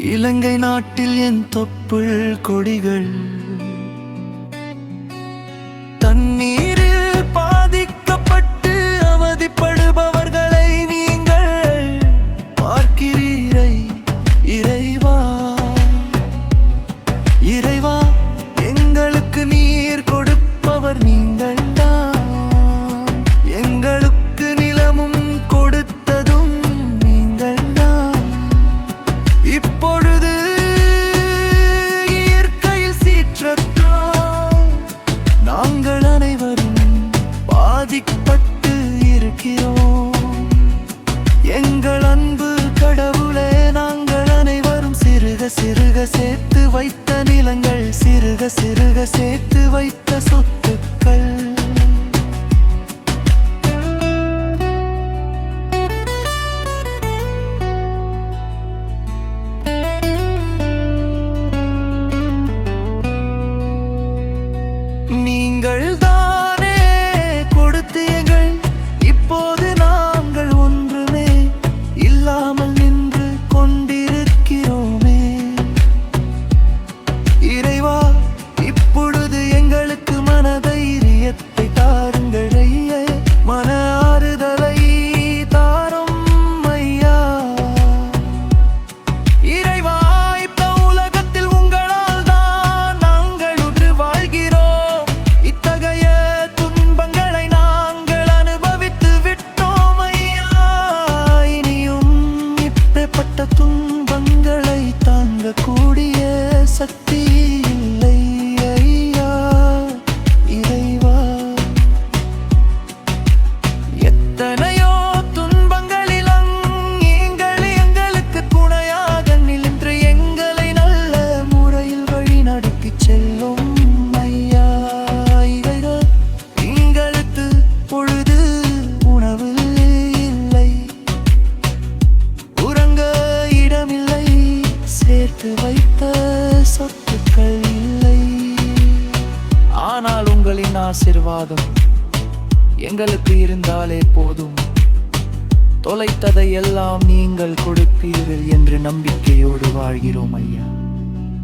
இலங்கை நாட்டில் என் தொப்புள் கொடிகள் தண்ணீரில் பாதிக்கப்பட்டு அவதிப்படுபவர்களை நீங்கள் பார்க்கிறீரை. இறைவா, இறைவா, எங்களுக்கு நீர் கொடுப்பவர் நீங்கள் தான். எங்களுக்கு நிலமும் கொடுத்ததும் நீங்கள் தான். இப்பொழுது இயற்கையில் சீற்றத்தால் நாங்கள் அனைவரும் பாதிக்கப்பட்டு இருக்கிறோம். எங்கள் அன்பு கடவுளே, நாங்கள் அனைவரும் சிறுக சிறுக சேர்த்து வைத்த நிலங்கள், சிறுக சிறுக சேர்த்து வைத்த சொத்துக்கள். நீங்கள் தானே கொடுத்தீர்கள், இப்போது நாங்கள் ஒன்றுமே இல்லாமல் நின்று கொண்டிருக்கிறோமே. இறைவா, இப்பொழுது எங்களுக்கு மனதைரியத்தை தாருங்கள் ஐயே, மன ஆறுதலை தாரும் ஐயா. இறைவா, இப்ப உலகத்தில் உங்களால் தான் நாங்கள் உற்று வாழ்கிறோம். இத்தகைய துன்பங்களை நாங்கள் அனுபவித்து விட்டோம் ஐயா. இனியும் இப்பேற்பட்ட துன்பங்களை தாங்கக்கூடிய சக்தி இல்லை ஐயா. இறைவா, எத்தனையோ துன்பங்களில் நீங்கள் எங்களுக்கு துணையாக நின்று எங்களை நல்ல முறையில் வழி நடத்திச் செல்லும் ஐயா. இறைவா, எங்களுக்கு பொழுது உணவு இல்லை, உறங்க இடமில்லை, சேர்த்து வைத்த சொத்துக்கள் இல்லை. ஆனால் உங்களின் ஆசீர்வாதம் எங்களுக்கு இருந்தாலே போதும். தொலைத்ததை எல்லாம் நீங்கள் கொடுப்பீர்கள் என்று நம்பிக்கையோடு வாழ்கிறோம் ஐயா.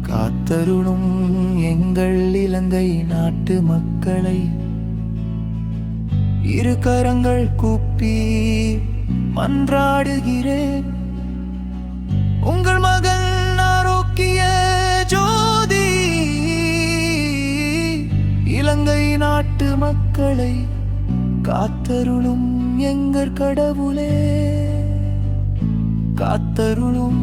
காத்தருளும் எங்கள் இலங்கை நாட்டு மக்களை இரு கரங்கள் கூப்பி மன்றாடுகிறேன். உங்கள் மகள் ஆரோக்கிய ஜோதி இலங்கை நாட்டு மக்களை காத்தருளும் எங்கள் கடவுளே, காத்தருளும்.